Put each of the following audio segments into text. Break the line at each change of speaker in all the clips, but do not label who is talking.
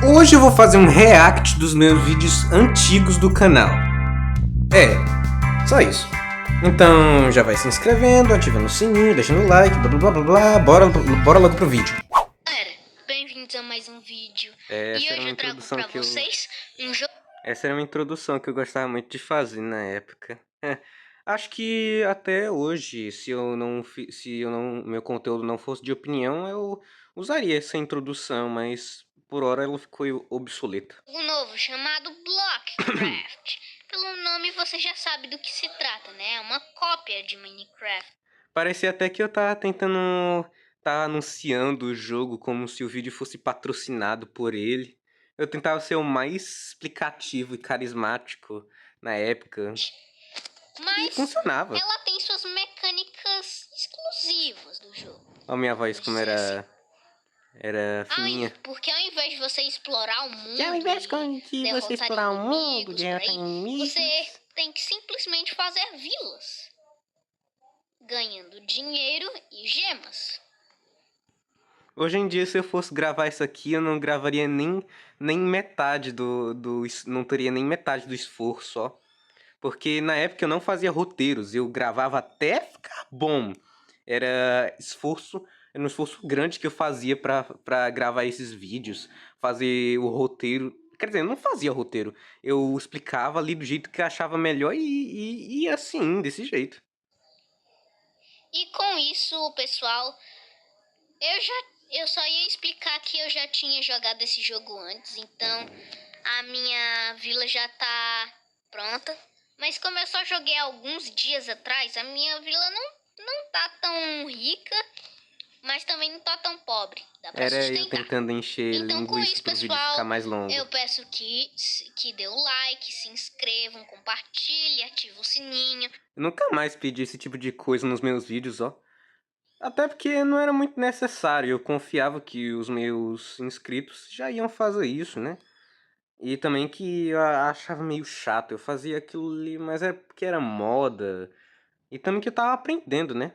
Hoje eu vou fazer um react dos meus vídeos antigos do canal. Só isso. Então já vai se inscrevendo, ativando o sininho, deixando o like, blá blá blá blá, bora logo pro vídeo.
Galera, bem-vindos a mais um vídeo.
Essa
E hoje eu trago pra vocês um jogo.
Essa era uma introdução que eu gostava muito de fazer na época. Acho que até hoje, se meu conteúdo não fosse de opinião, eu usaria essa introdução, mas por hora ela ficou obsoleta.
Um novo chamado Blockcraft. Pelo nome você já sabe do que se trata, né? É uma cópia de Minecraft.
Parecia até que eu tava tentando... Tava anunciando o jogo como se o vídeo fosse patrocinado por ele. Eu tentava ser o mais explicativo e carismático na época.
Mas
E funcionava.
ela tem suas mecânicas exclusivas do jogo.
Olha a minha voz como era fininha.
Porque ao invés de você explorar o mundo,
derrotar inimigos,
você tem que simplesmente fazer vilas, ganhando dinheiro e gemas.
Hoje em dia, se eu fosse gravar isso aqui, eu não gravaria nem metade não teria nem metade do esforço, ó. Porque na época eu não fazia roteiros, eu gravava até ficar bom. Era um esforço grande que eu fazia pra gravar esses vídeos, fazer o roteiro. Quer dizer, eu não fazia roteiro, eu explicava ali do jeito que eu achava melhor e assim, desse jeito.
E com isso, pessoal, eu só ia explicar que eu já tinha jogado esse jogo antes, então a minha vila já tá pronta. Mas como eu só joguei alguns dias atrás, a minha vila não tá tão rica, mas também não tá tão pobre. Dá pra
Era
sustentar.
eu tentando encher
Então com
linguiça
isso,
pro vídeo
pessoal,
ficar mais longo.
eu peço que dê o like, se inscrevam, compartilhem, ativem o sininho.
Eu nunca mais pedi esse tipo de coisa nos meus vídeos, ó. Até porque não era muito necessário, eu confiava que os meus inscritos já iam fazer isso, né? E também que eu achava meio chato, eu fazia aquilo ali, mas é porque era moda. E também que eu tava aprendendo, né?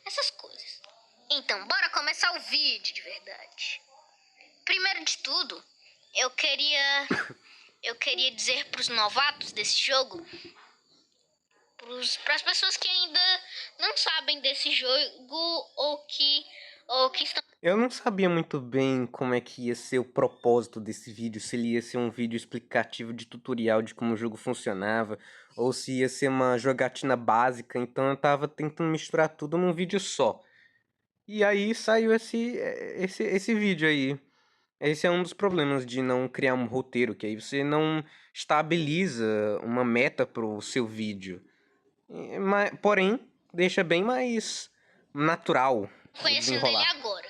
Essas coisas. Então, bora começar o vídeo de verdade. Primeiro de tudo, eu queria dizer pros novatos desse jogo, pras pessoas que ainda não sabem desse jogo ou que estão...
Eu não sabia muito bem como é que ia ser o propósito desse vídeo, se ele ia ser um vídeo explicativo de tutorial de como o jogo funcionava, ou se ia ser uma jogatina básica, então eu tava tentando misturar tudo num vídeo só. E aí saiu esse vídeo aí. Esse é um dos problemas de não criar um roteiro, que aí você não estabiliza uma meta pro seu vídeo. Porém, deixa bem mais natural o
conhecendo ele
desenrolar.
agora.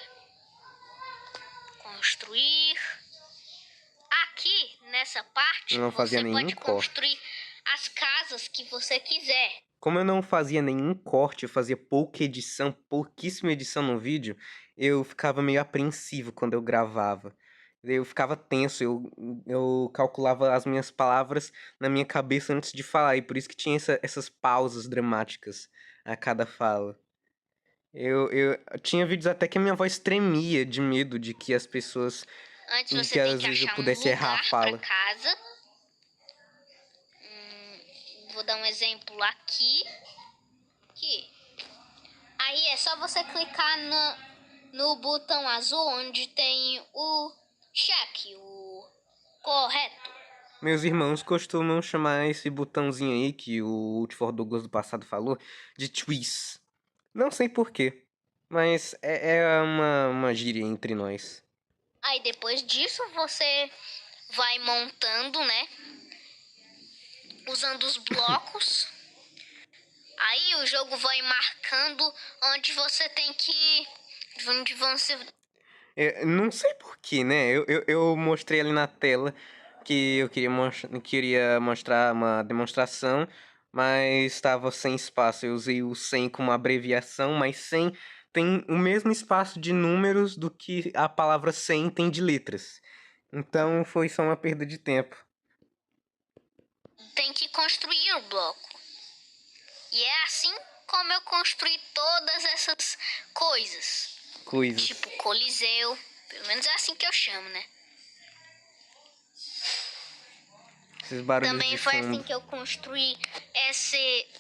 Construir. Aqui, nessa parte,
Eu não fazia
você
nenhum
pode
corte.
construir as casas que você quiser.
Como eu não fazia nenhum corte, eu fazia pouquíssima edição no vídeo, eu ficava meio apreensivo quando eu gravava. Eu ficava tenso, eu calculava as minhas palavras na minha cabeça antes de falar, e por isso que tinha essas pausas dramáticas a cada fala. Eu tinha vídeos até que a minha voz tremia de medo de que as pessoas...
Antes
de
você
que
tem
às
que
vezes eu
achar um
pudesse errar a
lugar
fala.
para casa. Vou dar um exemplo aqui. Aí é só você clicar no botão azul onde tem o check, o correto.
Meus irmãos costumam chamar esse botãozinho aí que o Ultifor Douglas do passado falou de twist. Não sei porquê, mas é uma gíria entre nós.
Aí depois disso você vai montando, né? Usando os blocos. Aí o jogo vai marcando onde você tem que... Onde você...
Não sei porquê, né? Eu mostrei ali na tela que eu queria mostrar uma demonstração, mas estava sem espaço. Eu usei o 100 como abreviação, mas 100 tem o mesmo espaço de números do que a palavra 100 tem de letras. Então foi só uma perda de tempo.
Tem que construir o bloco. E é assim como eu construí todas essas coisas. Tipo Coliseu, Pelo menos é assim que eu chamo, né?
Esses barulhos
Também
de
foi
fundo.
assim que eu construí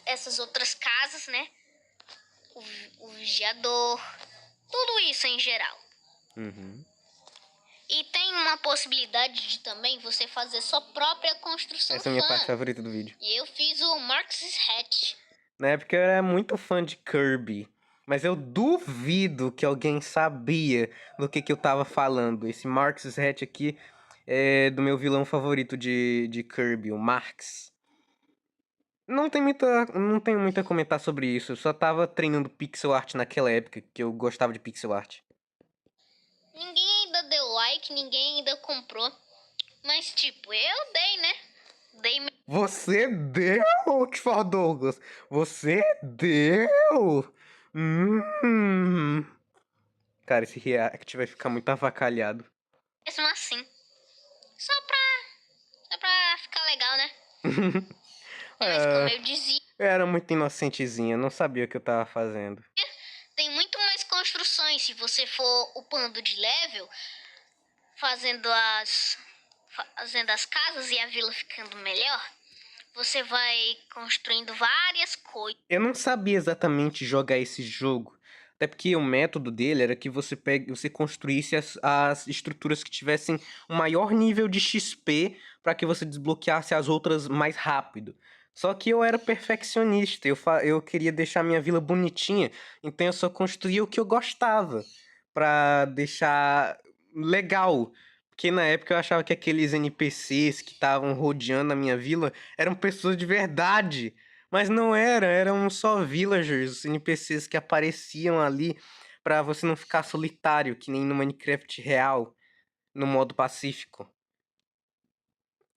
essas outras casas, né? O vigiador, tudo isso em geral.
Uhum.
E tem uma possibilidade de também você fazer sua própria construção
Essa é a minha parte
fã.
favorita do vídeo.
E eu fiz o Marx's Hatch.
Na época eu era muito fã de Kirby, mas eu duvido que alguém sabia do que eu tava falando. Esse Marx's Hatch aqui é do meu vilão favorito de Kirby, o Marx. Não tenho muito a comentar sobre isso. Eu só tava treinando pixel art naquela época, que eu gostava de pixel art.
Ninguém ainda deu like, ninguém ainda comprou. Mas tipo, eu dei, né?
Você deu, Tifor Douglas! Você deu! Cara, esse react vai ficar muito avacalhado.
Mesmo assim. Só pra ficar legal, né? Mas como eu dizia,
Eu era muito inocentezinha, não sabia o que eu tava fazendo.
tem muito mais construções se você for upando de level, fazendo as casas e a vila ficando melhor. Você vai construindo várias coisas.
Eu não sabia exatamente jogar esse jogo. Até porque o método dele era que você construísse as estruturas que tivessem um maior nível de XP para que você desbloqueasse as outras mais rápido. Só que eu era perfeccionista, eu queria deixar minha vila bonitinha, então eu só construía o que eu gostava, pra deixar legal. Porque na época eu achava que aqueles NPCs que estavam rodeando a minha vila eram pessoas de verdade. Mas não eram só villagers, NPCs que apareciam ali pra você não ficar solitário, que nem no Minecraft real, no modo pacífico.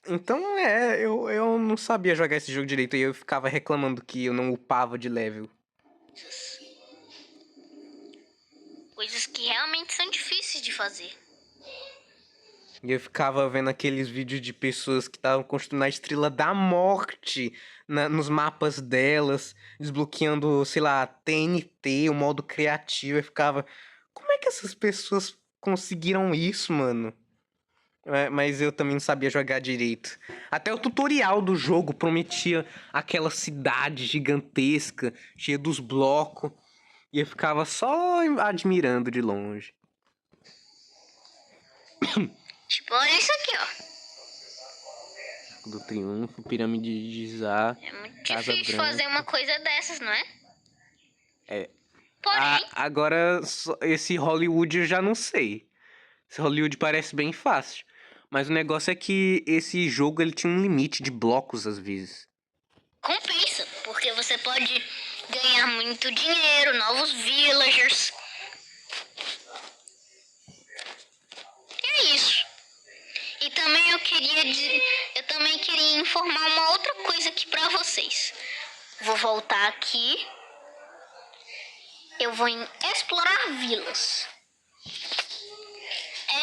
Então eu não sabia jogar esse jogo direito e eu ficava reclamando que eu não upava de level.
Coisas que realmente são difíceis de fazer.
E eu ficava vendo aqueles vídeos de pessoas que estavam construindo a Estrela da Morte nos mapas delas, desbloqueando, sei lá, TNT, o modo criativo. Eu ficava, como é que essas pessoas conseguiram isso, mano? Mas eu também não sabia jogar direito. Até o tutorial do jogo prometia aquela cidade gigantesca, cheia dos blocos. E eu ficava só admirando de longe.
Tipo, olha isso aqui, ó.
Arco do Triunfo, Pirâmide de Gizar,
É muito
Casa
difícil
Branca.
fazer uma coisa dessas, não é?
É.
Porém,
Agora, esse Hollywood eu já não sei. Esse Hollywood parece bem fácil. Mas o negócio é que esse jogo ele tinha um limite de blocos às vezes.
compensa, porque você pode ganhar muito dinheiro, novos villagers. É isso. E também eu também queria informar uma outra coisa aqui pra vocês. Vou voltar aqui. Eu vou em explorar vilas.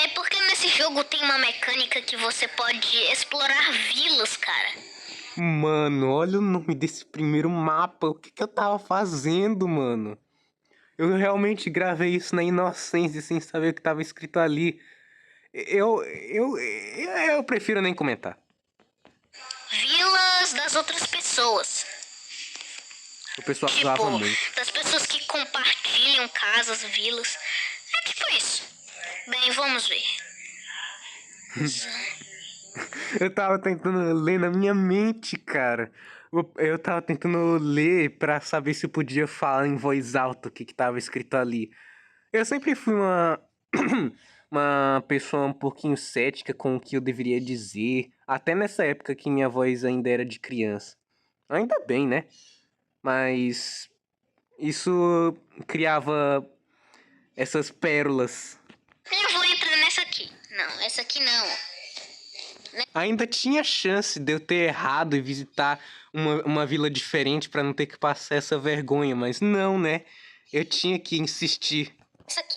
É porque nesse jogo tem uma mecânica que você pode explorar vilas, cara.
Mano, olha o nome desse primeiro mapa. O que eu tava fazendo, mano? Eu realmente gravei isso na inocência, sem saber o que tava escrito ali. Eu prefiro nem comentar.
Vilas das outras pessoas.
O pessoal zoava muito.
Das pessoas que compartilham casas, vilas. É tipo isso. Bem, vamos ver.
Eu tava tentando ler na minha mente, cara. Eu tava tentando ler pra saber se eu podia falar em voz alta o que tava escrito ali. Eu sempre fui uma pessoa um pouquinho cética com o que eu deveria dizer. Até nessa época que minha voz ainda era de criança. Ainda bem, né? Mas isso criava essas pérolas.
Eu vou entrar nessa aqui. Não, essa aqui não.
Ainda tinha chance de eu ter errado e visitar uma vila diferente pra não ter que passar essa vergonha, mas não, né? Eu tinha que insistir.
Essa aqui.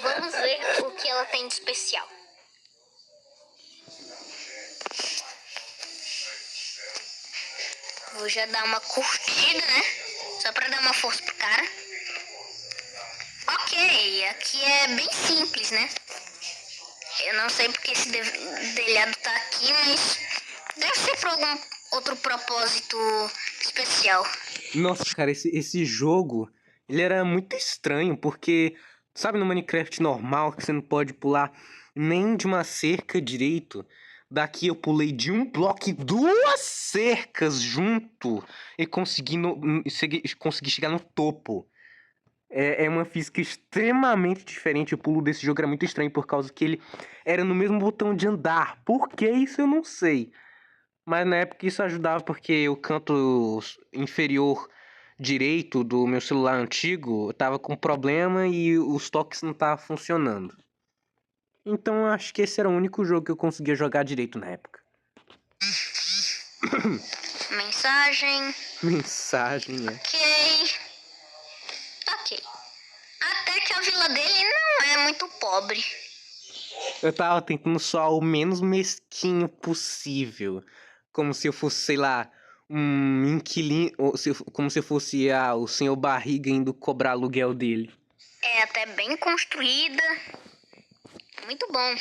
Vamos ver o que ela tem de especial. Vou já dar uma curtida, né? Só pra dar uma força pro cara. Ó. Ok, aqui é bem simples, né? Eu não sei porque esse telhado tá aqui, mas deve ser por algum outro propósito especial.
Nossa, cara, esse jogo, ele era muito estranho, porque, sabe, no Minecraft normal, que você não pode pular nem de uma cerca direito, daqui eu pulei de um bloco e duas cercas junto e consegui chegar no topo. É uma física extremamente diferente. O pulo desse jogo era muito estranho, por causa que ele era no mesmo botão de andar. Por que isso eu não sei. Mas na época isso ajudava porque o canto inferior direito do meu celular antigo tava com problema e os toques não estavam funcionando. Então eu acho que esse era o único jogo que eu conseguia jogar direito na época.
Mensagem.
Mensagem, né?
Ok. Até que a vila dele não é muito pobre.
Eu tava tentando soar o menos mesquinho possível. Como se eu fosse, sei lá, um inquilino. Como se eu fosse o senhor Barriga indo cobrar aluguel dele.
É até bem construída. Muito bom.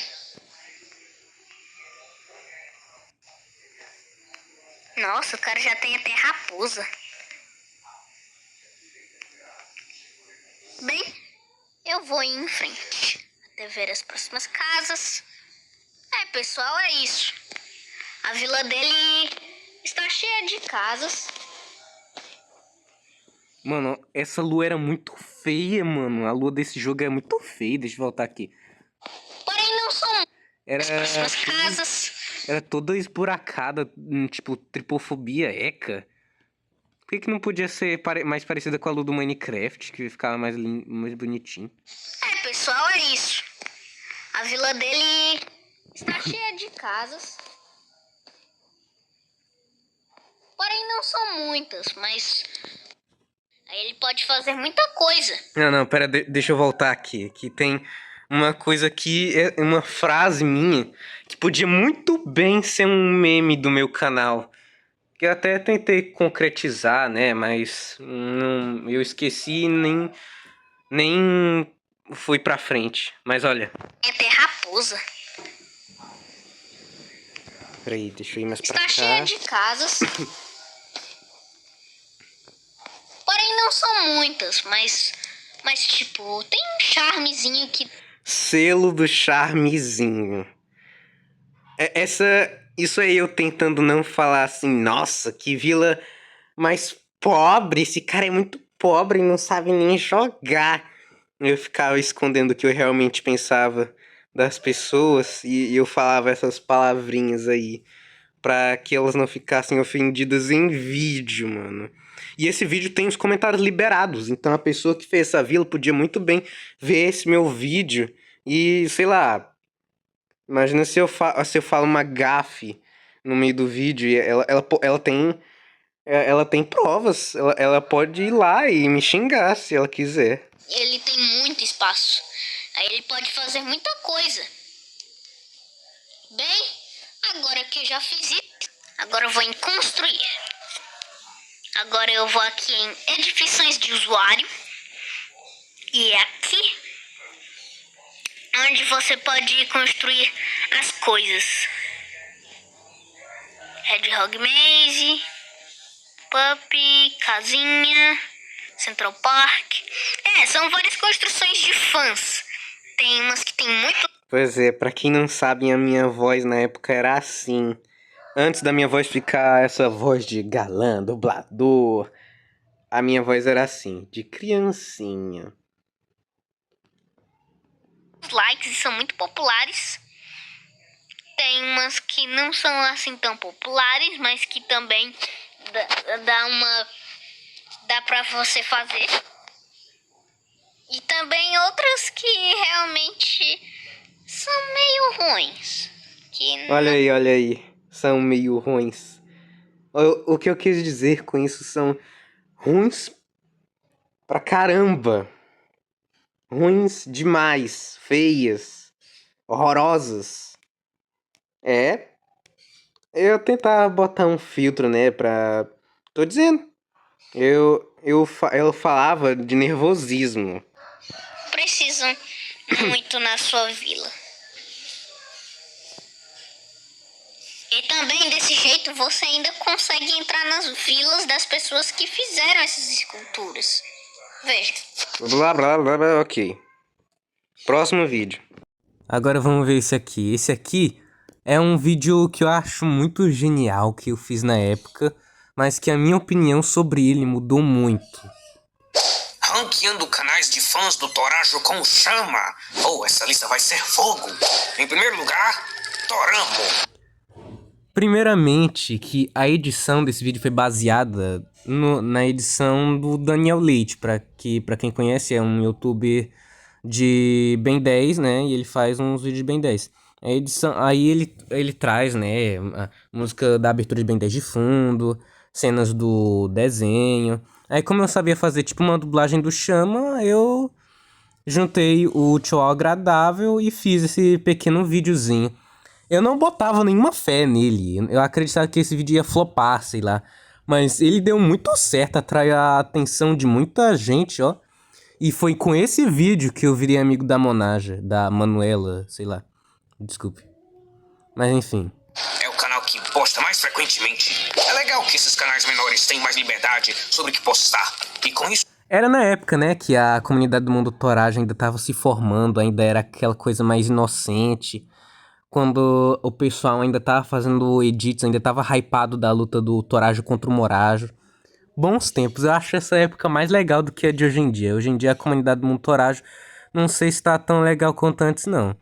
Nossa, o cara já tem até raposa. Bem, eu vou ir em frente até ver as próximas casas. Pessoal, é isso. A vila dele está cheia de casas.
Mano, essa lua era muito feia, mano. A lua desse jogo é muito feia. Deixa eu voltar aqui.
Porém, não são
Era
as próximas casas.
Era toda esburacada, tipo, tripofobia, eca. Por que não podia ser mais parecida com a lua do Minecraft, que ficava mais bonitinho?
Pessoal, é isso. A vila dele está cheia de casas. Porém, não são muitas, mas aí ele pode fazer muita coisa.
Não, pera, deixa eu voltar aqui. Que tem uma coisa aqui, uma frase minha, que podia muito bem ser um meme do meu canal. Que eu até tentei concretizar, né? Mas eu esqueci e nem fui pra frente. Mas olha.
É ter raposa.
Peraí, deixa eu ir mais pra cá.
Está cheia de casas. Porém, não são muitas, mas tipo, tem um charmezinho que...
Selo do charmezinho. Isso aí eu tentando não falar assim, nossa, que vila mais pobre. Esse cara é muito pobre e não sabe nem jogar. Eu ficava escondendo o que eu realmente pensava das pessoas e eu falava essas palavrinhas aí pra que elas não ficassem ofendidas em vídeo, mano. E esse vídeo tem os comentários liberados, então a pessoa que fez essa vila podia muito bem ver esse meu vídeo e, sei lá, imagina se eu falo uma gafe no meio do vídeo e ela tem provas, ela pode ir lá e me xingar se ela quiser.
Ele tem muito espaço. Aí ele pode fazer muita coisa. Bem, agora que eu já fiz isso, agora eu vou em construir. Agora eu vou aqui em edificações de usuário. E é aqui onde você pode construir as coisas. Hedgehog Maze, Puppy, casinha, Central Park. São várias construções de fãs. Tem umas que tem muito...
Pois é, pra quem não sabe, a minha voz na época era assim. Antes da minha voz ficar essa voz de galã, dublador, a minha voz era assim, de criancinha.
likes e são muito populares. Tem umas que não são assim tão populares, mas que também dá pra você fazer. E também outras que realmente são meio ruins.
Olha aí, são meio ruins. O que eu quis dizer com isso são ruins pra caramba. Ruins demais, feias, horrorosas. Eu tentar botar um filtro, né, pra... Tô dizendo. Eu falava de nervosismo.
valorizam muito na sua vila. E também desse jeito você ainda consegue entrar nas vilas das pessoas que fizeram essas esculturas. Veja.
Blá, blá, blá, blá, ok. Próximo vídeo. Agora vamos ver esse aqui. Esse aqui é um vídeo que eu acho muito genial, que eu fiz na época, mas que a minha opinião sobre ele mudou muito.
Ranqueando canais de fãs do Torajo com chama. Oh, essa lista vai ser fogo. Em primeiro lugar, Toramo.
Primeiramente, que a edição desse vídeo foi baseada na edição do Daniel Leite, pra quem conhece, é um youtuber de Ben 10, né, e ele faz uns vídeos de Ben 10. A edição, aí ele traz, né, a música da abertura de Ben 10 de fundo, cenas do desenho. Aí como eu sabia fazer tipo uma dublagem do Chama, eu juntei o útil ao agradável e fiz esse pequeno videozinho. Eu não botava nenhuma fé nele. Eu acreditava que esse vídeo ia flopar, sei lá. Mas ele deu muito certo, atraiu a atenção de muita gente, ó. E foi com esse vídeo que eu virei amigo da Monaja, da Manuela, sei lá. Desculpe. Mas enfim.
É o canal que posta mais frequentemente. É legal que esses canais menores têm mais liberdade sobre o que postar. E com isso...
Era na época, né, que a comunidade do mundo Toraja ainda tava se formando, ainda era aquela coisa mais inocente. Quando o pessoal ainda tava fazendo edits, ainda tava hypado da luta do Torajo contra o Morajo. Bons tempos, eu acho essa época mais legal do que a de hoje em dia. Hoje em dia a comunidade do mundo Torajo não sei se tá tão legal quanto antes, não.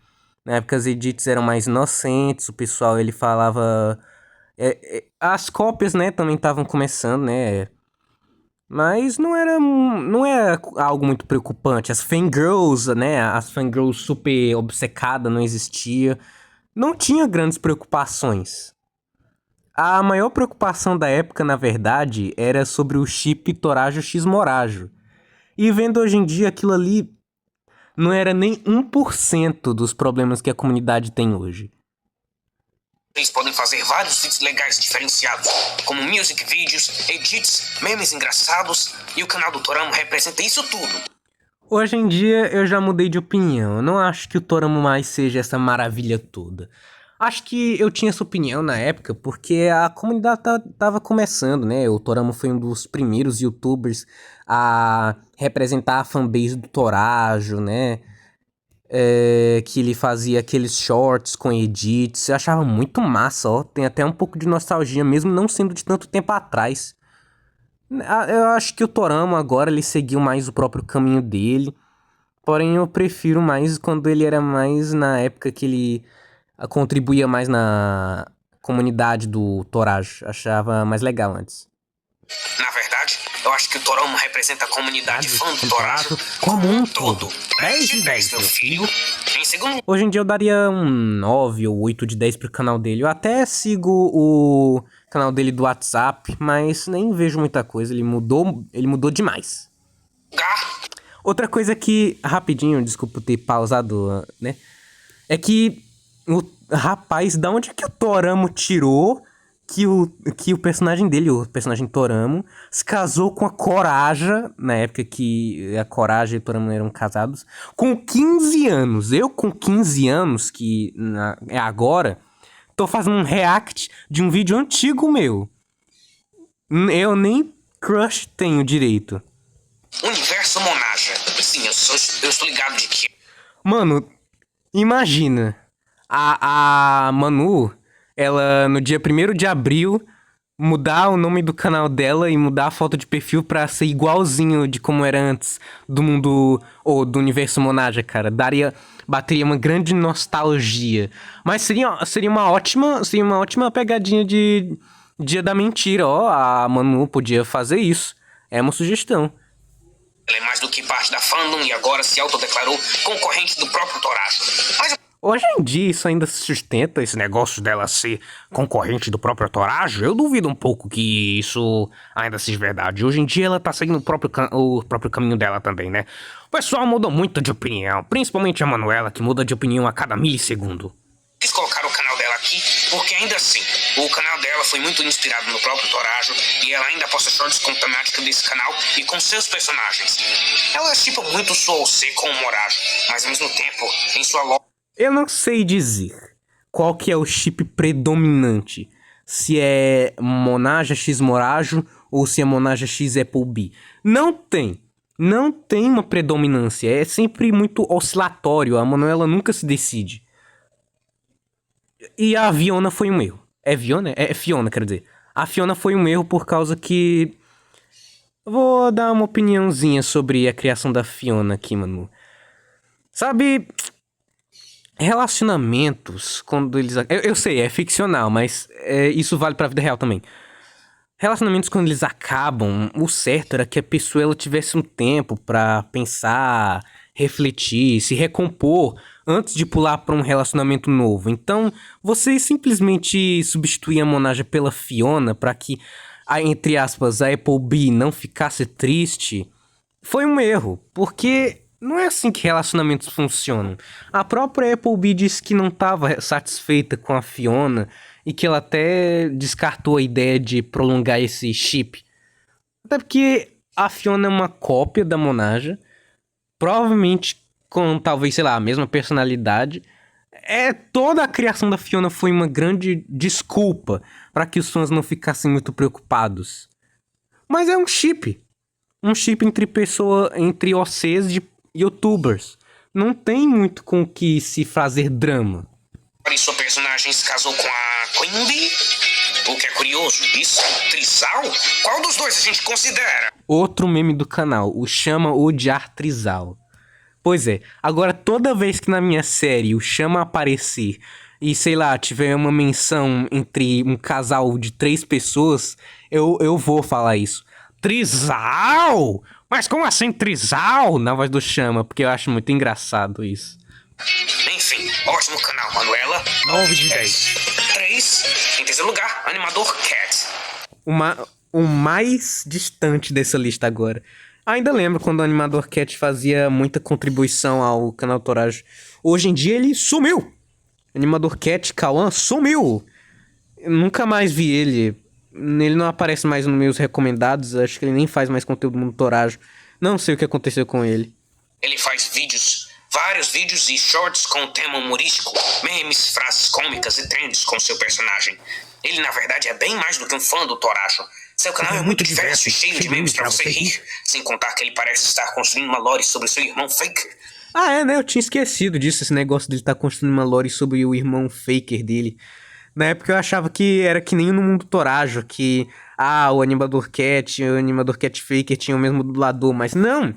Na época as edits eram mais inocentes, o pessoal ele falava... as cópias, né, também estavam começando, né... Mas não era algo muito preocupante. As fangirls, né, as fangirls super obcecadas não existia. Não tinha grandes preocupações. A maior preocupação da época, na verdade, era sobre o chip Torajo X Morajo. E vendo hoje em dia, aquilo ali não era nem 1% dos problemas que a comunidade tem hoje.
Vocês podem fazer vários vídeos legais diferenciados, como music vídeos, edits, memes engraçados, e o canal do Toramo representa isso tudo.
Hoje em dia eu já mudei de opinião. Eu não acho que o Toramo mais seja essa maravilha toda. Acho que eu tinha essa opinião na época porque a comunidade tava começando, né? O Toramo foi um dos primeiros youtubers a representar a fanbase do Torajo, né? Que ele fazia aqueles shorts com edits. Eu achava muito massa, ó. Tem até um pouco de nostalgia, mesmo não sendo de tanto tempo atrás. Eu acho que o Toramo agora ele seguiu mais o próprio caminho dele. Porém, eu prefiro mais quando ele era mais na época que ele contribuía mais na comunidade do Torajo. Achava mais legal antes.
Na verdade, eu acho que o Toramo representa a comunidade fã do Torajo como um todo. 10 de 10, meu filho. Em segundo...
Hoje em dia eu daria um 9 ou 8 de 10 pro canal dele. Eu até sigo o canal dele do WhatsApp, mas nem vejo muita coisa. Ele mudou demais. Outra coisa que, rapidinho, desculpa ter pausado, né? É que o rapaz, da onde é que o Toramo tirou que o personagem dele, o personagem Toramo, se casou com a Coraja, na época que a Coraja e o Toramo eram casados, com 15 anos. Eu com 15 anos, que é agora, tô fazendo um react de um vídeo antigo meu. Eu nem crush tenho direito.
Universo Monaja. Sim, eu estou ligado de que...
Mano, imagina. A Manu, ela no dia 1º de abril, mudar o nome do canal dela e mudar a foto de perfil pra ser igualzinho de como era antes do mundo, ou do universo Monaja, cara. Bateria uma grande nostalgia. Mas seria uma ótima pegadinha de Dia da Mentira, ó. A Manu podia fazer isso. É uma sugestão.
Ela é mais do que parte da fandom e agora se autodeclarou concorrente do próprio Torajo. Mas...
Hoje em dia isso ainda se sustenta, esse negócio dela ser concorrente do próprio Torajo? Eu duvido um pouco que isso ainda seja verdade. Hoje em dia ela tá seguindo o próprio caminho dela também, né? O pessoal mudou muito de opinião, principalmente a Manuela, que muda de opinião a cada milissegundo.
Quis colocar o canal dela aqui porque ainda assim, O canal dela foi muito inspirado no próprio Torajo e ela ainda posta shorts com temática desse canal e com seus personagens. Ela chipa muito sua OC com o Morajo, mas ao mesmo tempo, em sua loja...
Eu não sei dizer qual que é o chip predominante. Se é Monaja X Morajo ou se é Monaja X Applebee. Não tem uma predominância. É sempre muito oscilatório. A Manuela nunca se decide. E a Fiona foi um erro. É Fiona? É Fiona, quer dizer. A Fiona foi um erro por causa que... Vou dar uma opiniãozinha sobre a criação da Fiona aqui, mano. Sabe... Relacionamentos, quando eles... Eu sei, é ficcional, mas isso vale pra vida real também. Relacionamentos, quando eles acabam, o certo era que a pessoa ela tivesse um tempo pra pensar, refletir, se recompor antes de pular pra um relacionamento novo. Então, você simplesmente substituir a Monaja pela Fiona pra que, entre aspas, a Applebee não ficasse triste, foi um erro, porque... Não é assim que relacionamentos funcionam. A própria Applebee disse que não estava satisfeita com a Fiona e que ela até descartou a ideia de prolongar esse chip. Até porque a Fiona é uma cópia da Monaja, provavelmente com talvez, sei lá, a mesma personalidade. Toda a criação da Fiona foi uma grande desculpa para que os fãs não ficassem muito preocupados. Mas é um chip. Um chip entre OCs de YouTubers. Não tem muito com o que se fazer drama.
E sua personagem se casou com a Quimby? O que é curioso, isso é um trisal? Qual dos dois a gente considera?
Outro meme do canal, o Chama odiar trisal. Pois é, agora toda vez que na minha série o Chama aparecer e, sei lá, tiver uma menção entre um casal de 3 pessoas, eu vou falar isso. Trisal? Mas como assim trisal? Na voz do Chama, porque eu acho muito engraçado isso.
Enfim, ótimo canal, Manuela.
9 de 10.
3. Em terceiro lugar, Animador Cat.
O mais distante dessa lista agora. Ainda lembro quando o Animador Cat fazia muita contribuição ao canal Torajo. Hoje em dia ele sumiu. Animador Cat, Cauã, sumiu. Eu nunca mais vi ele. Ele não aparece mais nos meus recomendados. Acho que ele nem faz mais conteúdo no Torajo. Não sei o que aconteceu com ele.
Ele faz vídeos, vários vídeos e shorts com tema humorístico, memes, frases cômicas e trends com seu personagem. Ele, na verdade, é bem mais do que um fã do Torajo. Seu canal é muito diverso e cheio de memes pra você rir. Sem contar que ele parece estar construindo uma lore sobre seu irmão Faker.
Ah, é, né? Eu tinha esquecido disso, esse negócio dele estar construindo uma lore sobre o irmão Faker dele. Na época eu achava que era que nem no mundo Torajo, que o Animador Cat e o Animador Cat Faker tinham o mesmo dublador, mas não.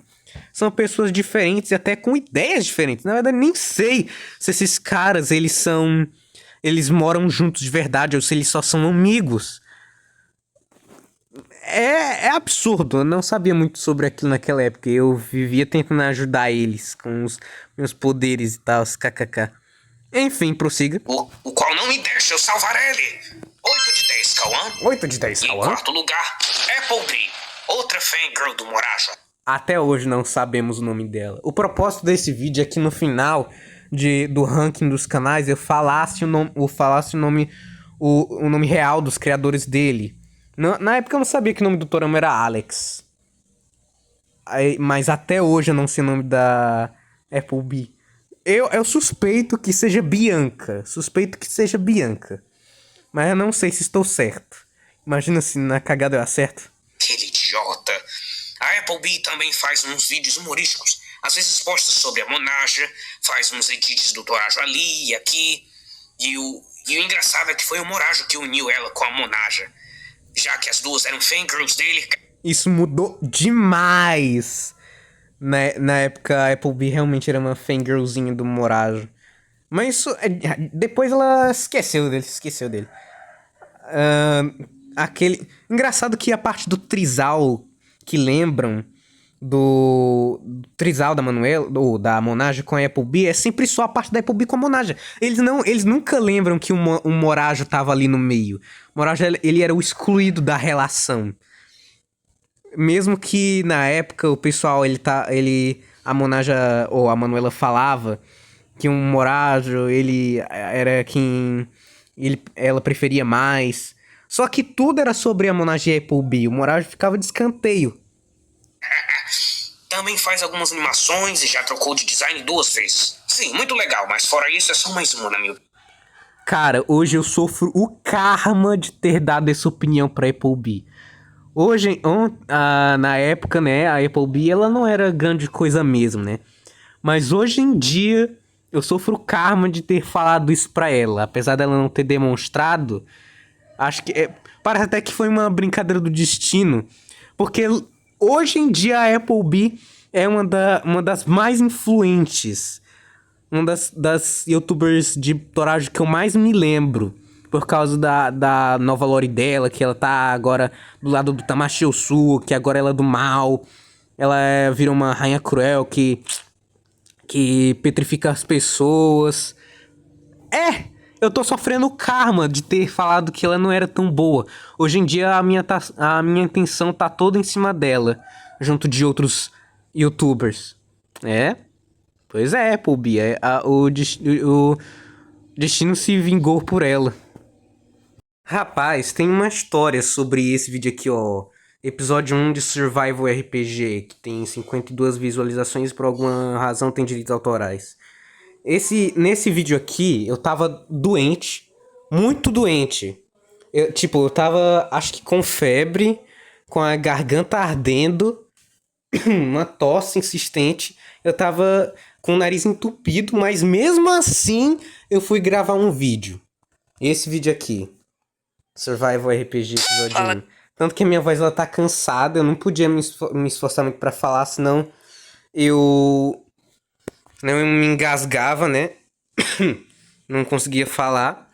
São pessoas diferentes e até com ideias diferentes. Na verdade, nem sei se esses caras, eles moram juntos de verdade ou se eles só são amigos. É absurdo, eu não sabia muito sobre aquilo naquela época. Eu vivia tentando ajudar eles com os meus poderes e tal, kkk. Enfim, prossiga.
O qual não me deixa eu salvar ele. 8 de 10, Cauã.
8 de 10,
E em
Cauã.
quarto lugar, Applebee, outra fangirl do Morajo.
Até hoje não sabemos o nome dela. O propósito desse vídeo é que no final do ranking dos canais eu falasse o nome real dos criadores dele. Na época eu não sabia que o nome do Torama era Alex. Mas até hoje eu não sei o nome da Applebee. Eu suspeito que seja Bianca. Mas eu não sei se estou certo. Imagina se na cagada eu acerto.
Aquele idiota. A Applebee também faz uns vídeos humorísticos. Às vezes posta sobre a Monaja, faz uns edits do Torajo ali e aqui. E o engraçado é que foi o Morajo que uniu ela com a Monaja. Já que as duas eram fangirls dele.
Isso mudou demais. Na época a Applebee realmente era uma fangirlzinha do Morajo. Mas isso... Depois ela esqueceu dele. Engraçado que a parte do trisal que lembram do trisal da Manuela, ou da Monaja com a Applebee, é sempre só a parte da Applebee com a Monaja. Eles nunca lembram que o Morajo tava ali no meio. O Morajo, ele era o excluído da relação. Mesmo que na época o pessoal, a Monaja ou a Manuela falava que o Morajo, ele era quem ela preferia mais. Só que tudo era sobre a monarquia Applebee. O Morajo ficava de escanteio.
Também faz algumas animações e já trocou de design 2 vezes. Sim, muito legal, mas fora isso é só mais uma, na minha opinião.
Cara, hoje eu sofro o karma de ter dado essa opinião pra Applebee. Hoje, na época, né, a Applebee, ela não era grande coisa mesmo, né? Mas hoje em dia, eu sofro o karma de ter falado isso pra ela. Apesar dela não ter demonstrado, acho que... parece até que foi uma brincadeira do destino. Porque hoje em dia a Applebee é uma das mais influentes. Uma das youtubers de Torajo que eu mais me lembro. Por causa da nova lore dela, que ela tá agora do lado do Tamashiosu, que agora ela é do mal. Ela vira uma rainha cruel que petrifica as pessoas. Eu tô sofrendo o karma de ter falado que ela não era tão boa. Hoje em dia a minha intenção tá toda em cima dela, junto de outros youtubers. Pois é, Applebee, o destino se vingou por ela. Rapaz, tem uma história sobre esse vídeo aqui, ó. Episódio 1 de Survival RPG, que tem 52 visualizações e por alguma razão tem direitos autorais. Nesse vídeo aqui, eu tava doente, muito doente. Eu tava, acho que com febre, com a garganta ardendo, uma tosse insistente. Eu tava com o nariz entupido, mas mesmo assim eu fui gravar um vídeo. Esse vídeo aqui. Survival RPG episódio 1. Tanto que a minha voz ela tá cansada, eu não podia me esforçar muito pra falar, senão eu me engasgava, né? Não conseguia falar.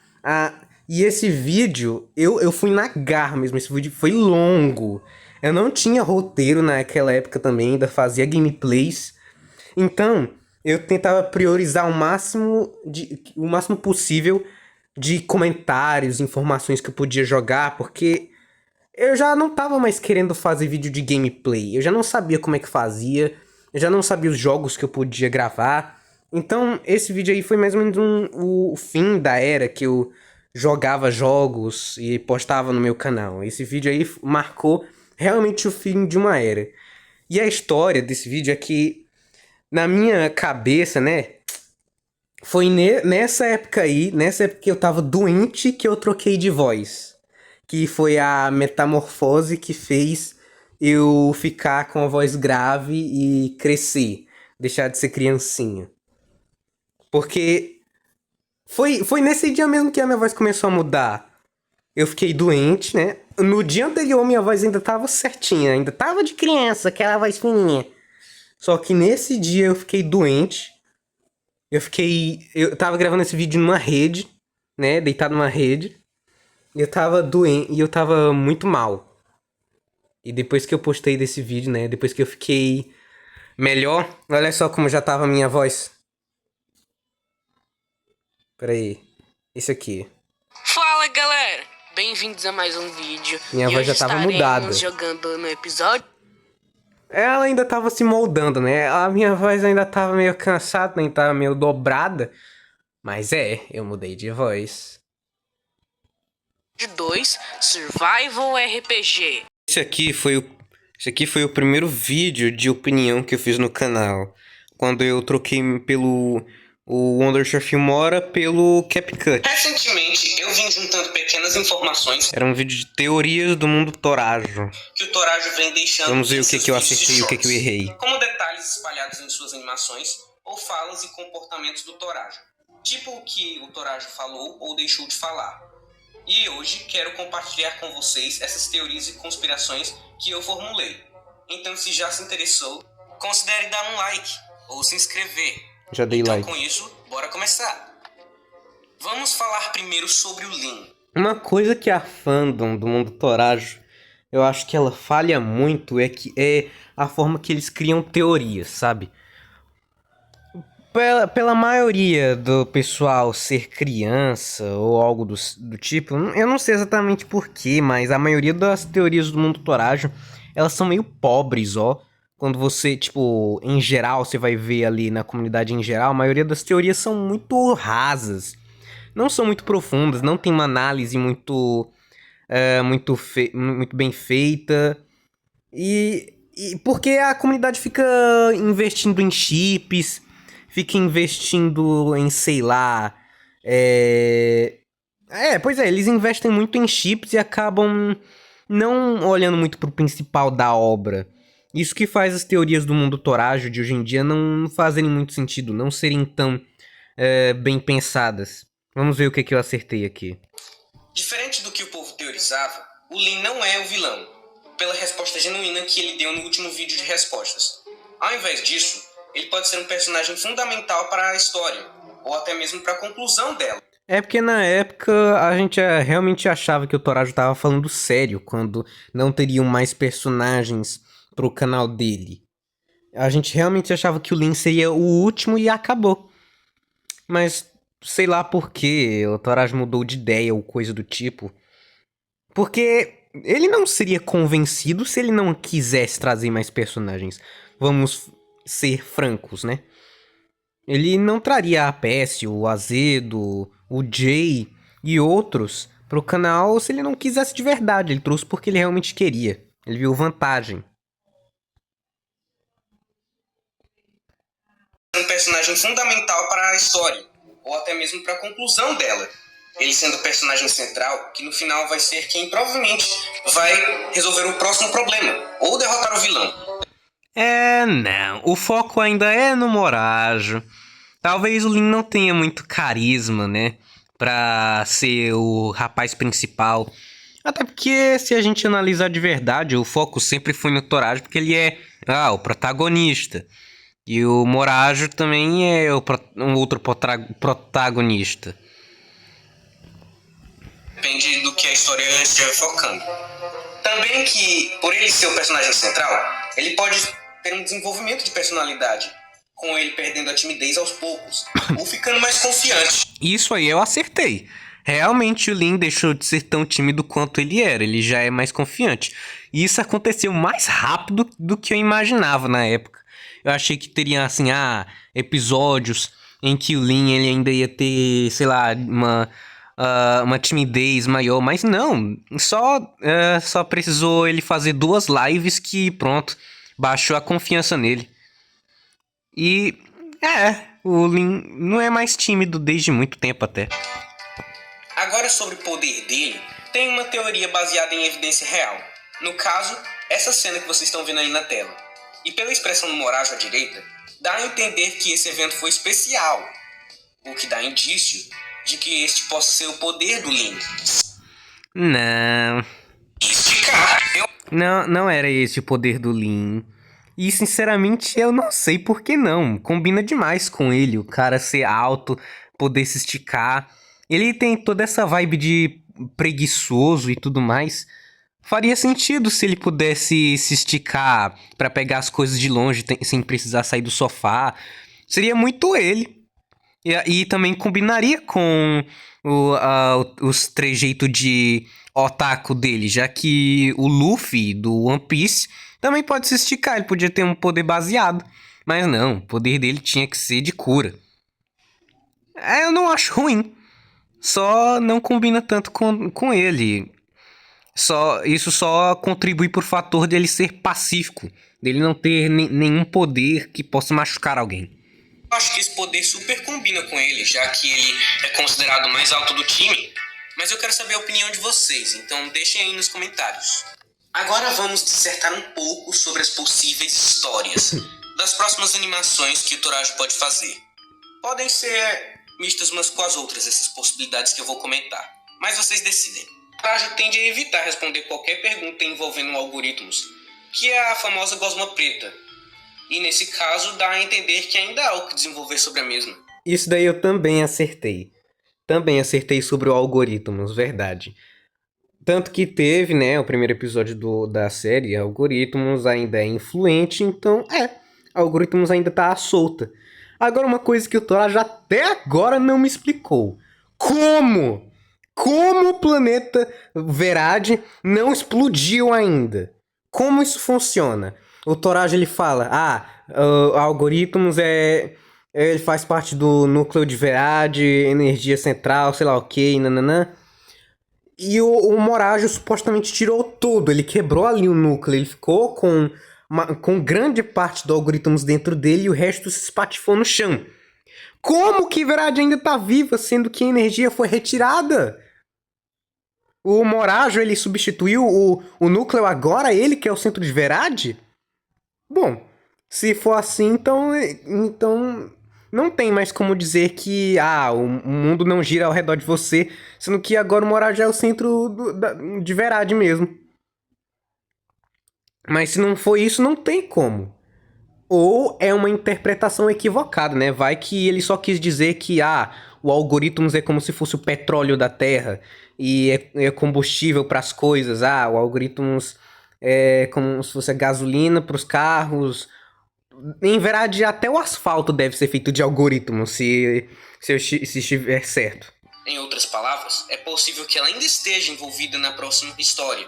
E esse vídeo, eu fui na garra mesmo, esse vídeo foi longo. Eu não tinha roteiro naquela época também, ainda fazia gameplays. Então, eu tentava priorizar o máximo possível de comentários, informações que eu podia jogar, porque eu já não tava mais querendo fazer vídeo de gameplay. Eu já não sabia como é que fazia, eu já não sabia os jogos que eu podia gravar. Então, esse vídeo aí foi mais ou menos o fim da era que eu jogava jogos e postava no meu canal. Esse vídeo aí marcou realmente o fim de uma era. E a história desse vídeo é que, na minha cabeça, né, foi nessa época que eu tava doente, que eu troquei de voz. Que foi a metamorfose que fez eu ficar com a voz grave e crescer. Deixar de ser criancinha. Porque foi nesse dia mesmo que a minha voz começou a mudar. Eu fiquei doente, né? No dia anterior minha voz ainda tava certinha. Ainda tava de criança, aquela voz fininha. Só que nesse dia eu fiquei doente. Eu tava gravando esse vídeo numa rede, né? Deitado numa rede. E eu tava doente, e eu tava muito mal. E depois que eu postei desse vídeo, né? Depois que eu fiquei melhor, olha só como já tava a minha voz. Pera aí. Esse aqui.
Fala, galera! Bem-vindos a mais um vídeo.
Minha voz já tava mudada.
Jogando no episódio.
Ela ainda tava se moldando, né? A minha voz ainda tava meio cansada, nem tava meio dobrada. Mas eu mudei de voz.
2 Survival RPG.
Esse aqui foi o primeiro vídeo de opinião que eu fiz no canal. Quando eu troquei o Wondershare Filmora pelo CapCut.
Recentemente, eu vim juntando pequenas informações.
Era um vídeo de teorias do mundo Torajo.
Que o Torajo vem deixando.
Vamos ver o que eu acertei e o que eu errei.
Como detalhes espalhados em suas animações, ou falas e comportamentos do Torajo. Tipo o que o Torajo falou ou deixou de falar. E hoje quero compartilhar com vocês essas teorias e conspirações que eu formulei. Então, se já se interessou, considere dar um like ou se inscrever.
Já dei like.
Com isso, bora começar. Vamos falar primeiro sobre o Lin.
Uma coisa que a fandom do mundo Torajo, eu acho que ela falha muito, é a forma que eles criam teorias, sabe? Pela maioria do pessoal ser criança ou algo do tipo, eu não sei exatamente porquê, mas a maioria das teorias do mundo Torajo, elas são meio pobres, ó. Quando você, tipo, em geral, você vai ver ali na comunidade em geral, a maioria das teorias são muito rasas. não são muito profundas, não tem uma análise muito bem feita. E porque a comunidade fica investindo em chips, fica investindo em, sei lá. Pois é, eles investem muito em chips e acabam não olhando muito pro principal da obra. Isso que faz as teorias do mundo torágio de hoje em dia não fazerem muito sentido, não serem tão bem pensadas. Vamos ver o que eu acertei aqui.
Diferente do que o povo teorizava, o Lin não é o vilão, pela resposta genuína que ele deu no último vídeo de respostas. Ao invés disso, ele pode ser um personagem fundamental para a história, ou até mesmo para a conclusão dela.
É porque na época a gente realmente achava que o Torajo tava falando sério, quando não teriam mais personagens pro canal dele. A gente realmente achava que o Lin seria o último e acabou. Mas sei lá por que o Torajo mudou de ideia ou coisa do tipo. Porque ele não seria convencido se ele não quisesse trazer mais personagens. Vamos ser francos, né? Ele não traria a PS, o Azedo, o Jay e outros pro canal se ele não quisesse de verdade. Ele trouxe porque ele realmente queria. Ele viu vantagem.
Um personagem fundamental para a história, ou até mesmo para a conclusão dela. Ele sendo o personagem central, que no final vai ser quem provavelmente vai resolver o próximo problema, ou derrotar o vilão.
Não. O foco ainda é no Morajo. Talvez o Lin não tenha muito carisma, né? Pra ser o rapaz principal. Até porque, se a gente analisar de verdade, o foco sempre foi no Torajo, porque ele é o protagonista. E o Morajo também é um outro protagonista.
Depende do que a história esteja focando. Também que, por ele ser o personagem central, ele pode ter um desenvolvimento de personalidade, com ele perdendo a timidez aos poucos, ou ficando mais confiante.
Isso aí eu acertei. Realmente o Lin deixou de ser tão tímido quanto ele era, ele já é mais confiante. E isso aconteceu mais rápido do que eu imaginava na época. Eu achei que teria, assim, episódios em que o Lin ele ainda ia ter, sei lá, uma timidez maior, mas não, só precisou ele fazer 2 lives que, pronto, baixou a confiança nele. E, o Lin não é mais tímido desde muito tempo até.
Agora sobre o poder dele, tem uma teoria baseada em evidência real. No caso, essa cena que vocês estão vendo aí na tela. E pela expressão do Morajo à direita, dá a entender que esse evento foi especial, o que dá indício de que este possa ser o poder do Lin.
Não.
Esticar.
Não era esse o poder do Lin. E sinceramente eu não sei por que não. Combina demais com ele, o cara ser alto, poder se esticar. Ele tem toda essa vibe de preguiçoso e tudo mais. Faria sentido se ele pudesse se esticar pra pegar as coisas de longe sem precisar sair do sofá. Seria muito ele. E também combinaria com os trejeitos de otaku dele, já que o Luffy do One Piece também pode se esticar, ele podia ter um poder baseado. Mas não, o poder dele tinha que ser de cura. Eu não acho ruim, só não combina tanto com ele. Isso só contribui por fator dele ser pacífico, dele não ter nenhum poder que possa machucar alguém.
Eu acho que esse poder super combina com ele, já que ele é considerado o mais alto do time. Mas eu quero saber a opinião de vocês, então deixem aí nos comentários. Agora vamos dissertar um pouco sobre as possíveis histórias das próximas animações que o Torajo pode fazer. Podem ser mistas umas com as outras, essas possibilidades que eu vou comentar, mas vocês decidem. O Torajo tende a evitar responder qualquer pergunta envolvendo algoritmos, que é a famosa gosma preta. E nesse caso dá a entender que ainda há o que desenvolver sobre a mesma.
Isso daí eu também acertei. Também acertei sobre o algoritmos, verdade. Tanto que teve, né, o primeiro episódio da série, algoritmos ainda é influente, então algoritmos ainda tá à solta. Agora uma coisa que o Torajo até agora não me explicou. Como o planeta Verade não explodiu ainda? Como isso funciona? O Torajo ele fala, algoritmos Ele faz parte do núcleo de Verad, energia central, sei lá o que, nananã. E o Morajo supostamente tirou tudo, ele quebrou ali o núcleo, ele ficou com grande parte do algoritmos dentro dele e o resto se espatifou no chão. Como que Verad ainda tá viva, sendo que a energia foi retirada? O Morajo, ele substituiu o núcleo agora, ele que é o centro de Verad? Bom, se for assim, então não tem mais como dizer que o mundo não gira ao redor de você, sendo que agora o Morajo é o centro de Verad mesmo. Mas se não for isso, não tem como. Ou é uma interpretação equivocada, né? Vai que ele só quis dizer que o algoritmos é como se fosse o petróleo da Terra e é combustível para as coisas. O algoritmos é como se fosse a gasolina para os carros. Em verdade, até o asfalto deve ser feito de algoritmos, se estiver certo.
Em outras palavras, é possível que ela ainda esteja envolvida na próxima história.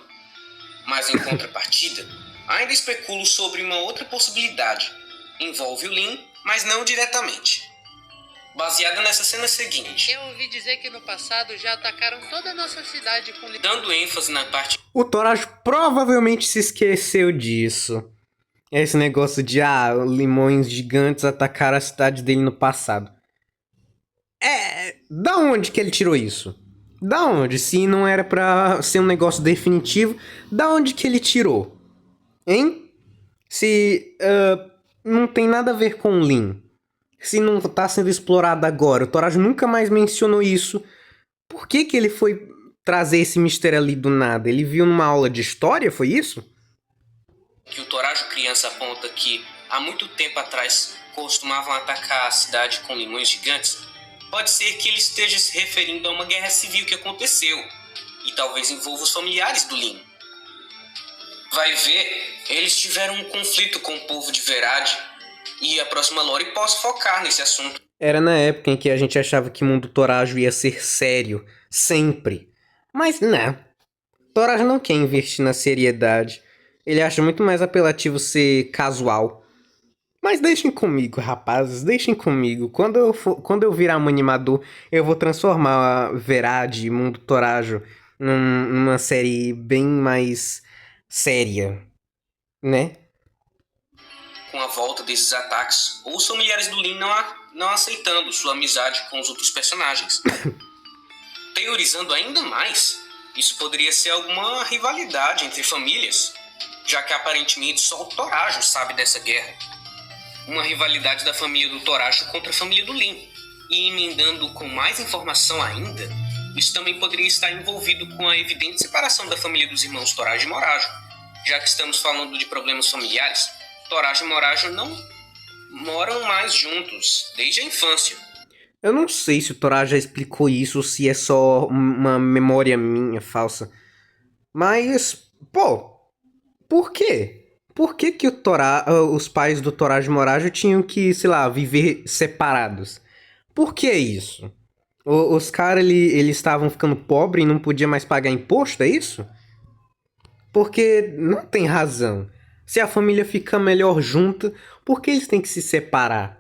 Mas em contrapartida, ainda especulo sobre uma outra possibilidade. Envolve o Lin, mas não diretamente. Baseada nessa cena seguinte.
Eu ouvi dizer que no passado já atacaram toda a nossa cidade com...
Dando ênfase na parte...
O Torajo provavelmente se esqueceu disso. Esse negócio de, limões gigantes atacaram a cidade dele no passado. Da onde que ele tirou isso? Da onde? Se não era pra ser um negócio definitivo, da onde que ele tirou? Hein? Se não tem nada a ver com o Lin. Se não tá sendo explorado agora, o Torajo nunca mais mencionou isso. Por que que ele foi trazer esse mistério ali do nada? Ele viu numa aula de história, foi isso?
Que o Torajo criança aponta que há muito tempo atrás costumavam atacar a cidade com limões gigantes, pode ser que ele esteja se referindo a uma guerra civil que aconteceu e talvez envolva os familiares do Lin. Vai ver, eles tiveram um conflito com o povo de Verad e a próxima lore posso focar nesse assunto.
Era na época em que a gente achava que o mundo Torajo ia ser sério, sempre. Mas não. Torajo não quer investir na seriedade. Ele acha muito mais apelativo ser casual. Mas deixem comigo, rapazes, deixem comigo. Quando eu virar um animador, eu vou transformar Verad e Mundo Torajo numa série bem mais séria, né?
Com a volta desses ataques, ou os familiares do Lin não aceitando sua amizade com os outros personagens. Teorizando ainda mais, isso poderia ser alguma rivalidade entre famílias, já que aparentemente só o Torajo sabe dessa guerra. Uma rivalidade da família do Torajo contra a família do Lin. E emendando com mais informação ainda, isso também poderia estar envolvido com a evidente separação da família dos irmãos Torajo e Morajo. Já que estamos falando de problemas familiares, Torajo e Morajo não moram mais juntos desde a infância.
Eu não sei se o Torajo já explicou isso ou se é só uma memória minha falsa. Mas, por quê? Por que que os pais do Torajo e Morajo tinham que, sei lá, viver separados? Por que isso? Os caras, eles estavam ficando pobres e não podiam mais pagar imposto, é isso? Porque não tem razão. Se a família fica melhor junta, por que eles têm que se separar?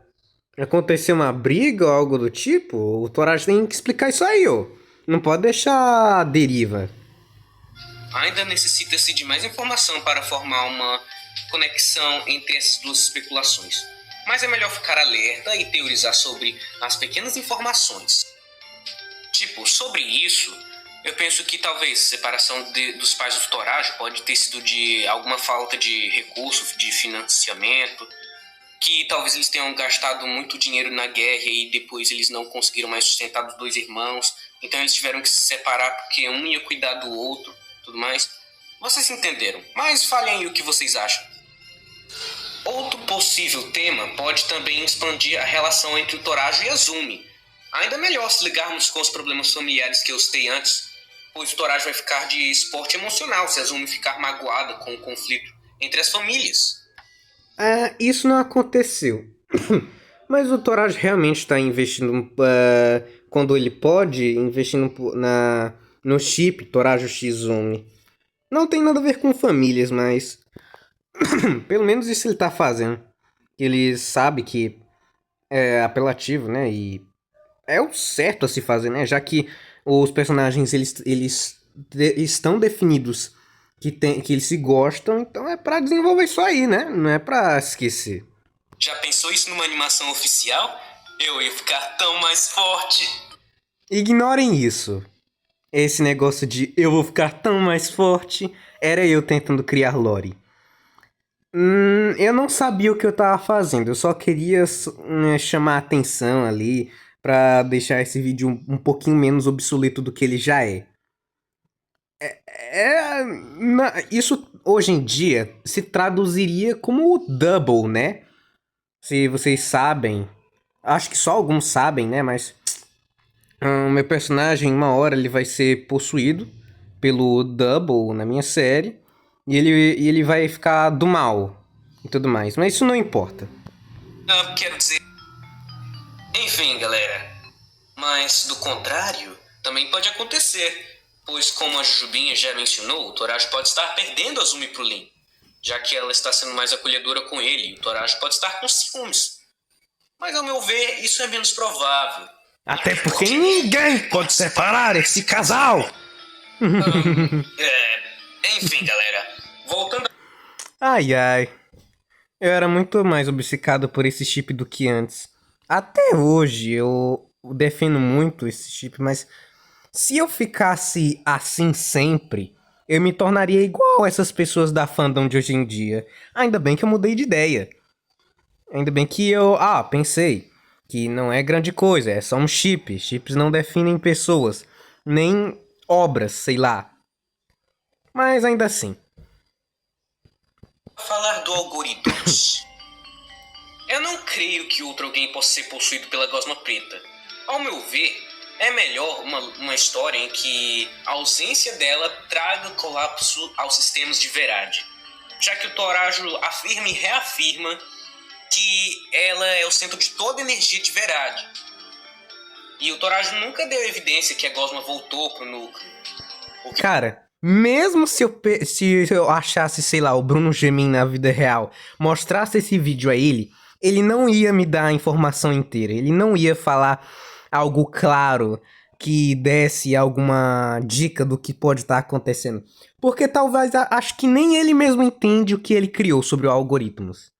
Aconteceu uma briga ou algo do tipo? O Torajo tem que explicar isso aí, ó. Não pode deixar a deriva.
Ainda necessita-se de mais informação para formar uma conexão entre essas duas especulações. Mas é melhor ficar alerta e teorizar sobre as pequenas informações. Sobre isso, eu penso que talvez a separação dos pais do Torajo pode ter sido de alguma falta de recurso, de financiamento, que talvez eles tenham gastado muito dinheiro na guerra e depois eles não conseguiram mais sustentar os dois irmãos, então eles tiveram que se separar porque um ia cuidar do outro, tudo mais. Vocês entenderam, mas falem aí o que vocês acham. Outro possível tema pode também expandir a relação entre o Torajo e a Azumi. Ainda melhor se ligarmos com os problemas familiares que eu citei antes, pois o Torajo vai ficar de esporte emocional se a Azumi ficar magoada com o conflito entre as famílias.
Isso não aconteceu. Mas o Torajo realmente está investindo, quando ele pode, investindo no chip Torajo Shizumi. Não tem nada a ver com famílias, mas pelo menos isso ele tá fazendo. Ele sabe que apelativo, né? E é o certo a se fazer, né? Já que os personagens estão definidos que eles se gostam, então é pra desenvolver isso aí, né? Não é pra esquecer.
Já pensou isso numa animação oficial? Eu ia ficar tão mais forte.
Ignorem isso. Esse negócio de eu vou ficar tão mais forte era eu tentando criar lore. Eu não sabia o que eu tava fazendo, eu só queria chamar a atenção ali pra deixar esse vídeo um pouquinho menos obsoleto do que ele já é. Isso hoje em dia se traduziria como double, né? Se vocês sabem, acho que só alguns sabem, né? Mas meu personagem, uma hora ele vai ser possuído pelo double na minha série e ele vai ficar do mal e tudo mais. Mas isso não importa.
Eu quero dizer... Enfim, galera. Mas, do contrário, também pode acontecer. Pois, como a Jujubinha já mencionou, o Torajo pode estar perdendo a Azumi pro Lin, já que ela está sendo mais acolhedora com ele, e o Torajo pode estar com ciúmes. Mas, ao meu ver, isso é menos provável.
Até porque ninguém pode separar esse casal!
Enfim, galera, voltando...
Ai, ai. Eu era muito mais obcecado por esse chip do que antes. Até hoje eu defendo muito esse chip, mas se eu ficasse assim sempre, eu me tornaria igual essas pessoas da fandom de hoje em dia. Ainda bem que eu mudei de ideia. Ainda bem que eu... pensei que não é grande coisa, é só um chip. Chips não definem pessoas, nem obras, sei lá. Mas ainda assim.
Falar do algoritmos. Eu não creio que outro alguém possa ser possuído pela gosma preta. Ao meu ver, é melhor uma história em que a ausência dela traga colapso aos sistemas de Verade, já que o Torajo afirma e reafirma que ela é o centro de toda a energia de Verade. E o Torajo nunca deu evidência que a gosma voltou pro núcleo.
Cara, mesmo se eu achasse, sei lá, o Bruno Gemin na vida real, mostrasse esse vídeo a ele não ia me dar a informação inteira. Ele não ia falar algo claro que desse alguma dica do que pode estar acontecendo. Porque talvez, acho que nem ele mesmo entende o que ele criou sobre o algoritmos.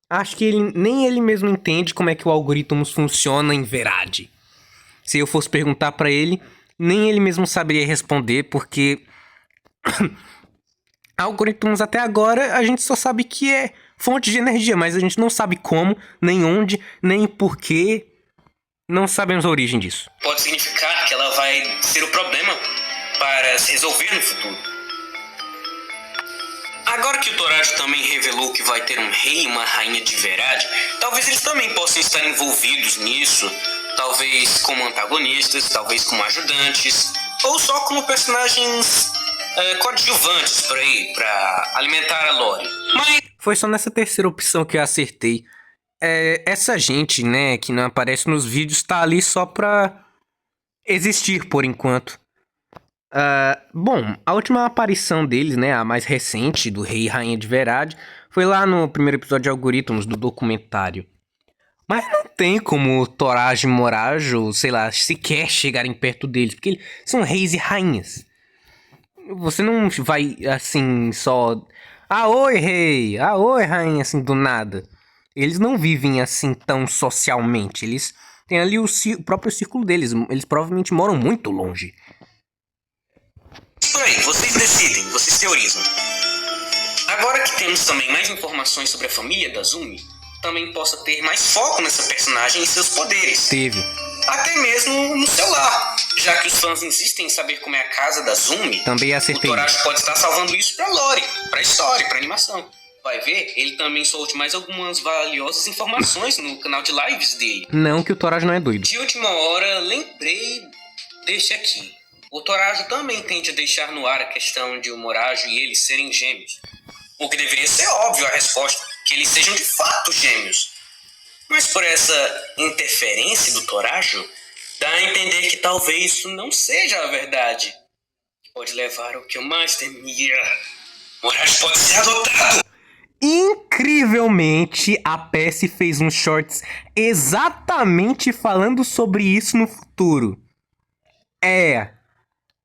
Acho que nem ele mesmo entende como é que o algoritmos funciona em Verade. Se eu fosse perguntar pra ele, nem ele mesmo saberia responder, porque algoritmos até agora a gente só sabe que é fonte de energia, mas a gente não sabe como, nem onde, nem porquê. Não sabemos a origem disso.
Pode significar que ela vai ser o problema para se resolver no futuro. Agora que o Torajo também revelou que vai ter um rei e uma rainha de Verade, talvez eles também possam estar envolvidos nisso. Talvez como antagonistas, talvez como ajudantes, ou só como personagens coadjuvantes por aí, pra alimentar a lore. Mas...
Foi só nessa terceira opção que eu acertei. Essa gente, né, que não aparece nos vídeos, tá ali só pra existir por enquanto. Bom, a última aparição deles, né, a mais recente, do Rei e Rainha de Verade, foi lá no primeiro episódio de Algoritmos, do documentário. Mas não tem como Torajo e Morajo, sei lá, sequer chegarem perto deles, porque eles são reis e rainhas. Você não vai, assim, só... oi, rei! Oi, rainha, assim, do nada. Eles não vivem assim tão socialmente. Eles têm ali o próprio círculo deles. Eles provavelmente moram muito longe.
Por aí, vocês decidem, vocês teorizam. Agora que temos também mais informações sobre a família da Azumi, também possa ter mais foco nessa personagem e seus poderes.
Teve.
Até mesmo no seu lar. Já que os fãs insistem em saber como é a casa da Azumi,
também acertei.
O Torajo pode estar salvando isso pra lore, pra história, pra animação. Vai ver, ele também solte mais algumas valiosas informações no canal de lives dele.
Não que o Torajo não é doido.
De última hora, lembrei deste aqui. O Torajo também tende a deixar no ar a questão de o Morajo e ele serem gêmeos. O que deveria ser óbvio a resposta, que eles sejam de fato gêmeos. Mas por essa interferência do Torajo, dá a entender que talvez isso não seja a verdade. Pode levar ao que eu mais temia. Morajo pode ser adotado!
incrivelmente, a PS fez uns shorts exatamente falando sobre isso no futuro.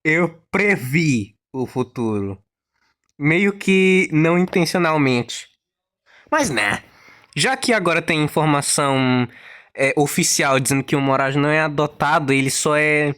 Eu previ o futuro. Meio que não intencionalmente. Mas né, já que agora tem informação oficial dizendo que o Moraes não é adotado, ele só é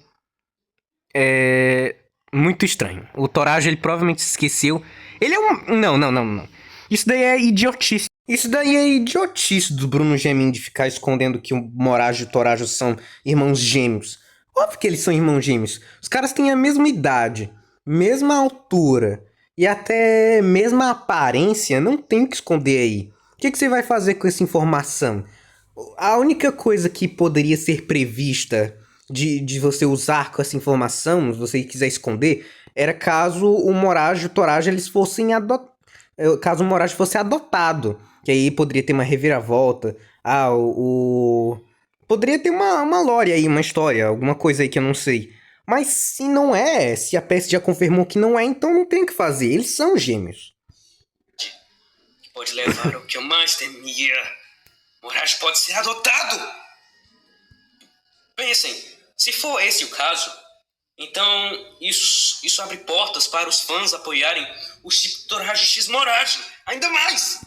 muito estranho. O Torajo, ele provavelmente se esqueceu. Ele é um... Não. Isso daí é idiotice. Isso daí é idiotice do Bruno Gemin de ficar escondendo que o Moraes e o Torajo são irmãos gêmeos. Óbvio que eles são irmãos gêmeos. Os caras têm a mesma idade, mesma altura e até mesma aparência. Não tem o que esconder aí. O que você vai fazer com essa informação? A única coisa que poderia ser prevista de você usar com essa informação, se você quiser esconder, era caso o Moraes e o Torajo eles fossem caso o Moraes fosse adotado. Que aí poderia ter uma reviravolta. Poderia ter uma lore aí, uma história, alguma coisa aí que eu não sei. Mas se não é, se a PS já confirmou que não é, então não tem o que fazer. Eles são gêmeos.
Pode levar ao que eu mais temia. Moraes pode ser adotado. Pensem, se for esse o caso, então isso abre portas para os fãs apoiarem o chip Torajo X Moraes. Ainda mais!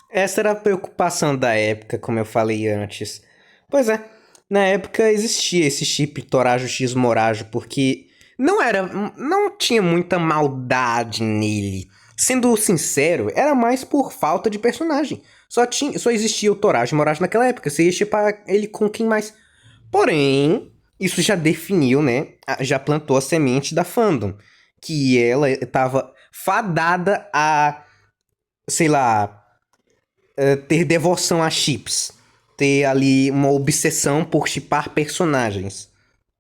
Essa era a preocupação da época, como eu falei antes. Pois é, na época existia esse chip Torajo X Morajo, porque não tinha muita maldade nele. Sendo sincero, era mais por falta de personagem. Só existia o Torajo Morajo naquela época, você ia chipar ele com quem mais? Porém, isso já definiu, né, já plantou a semente da fandom, que ela estava fadada a, sei lá, ter devoção a chips. Ter ali uma obsessão por chipar personagens.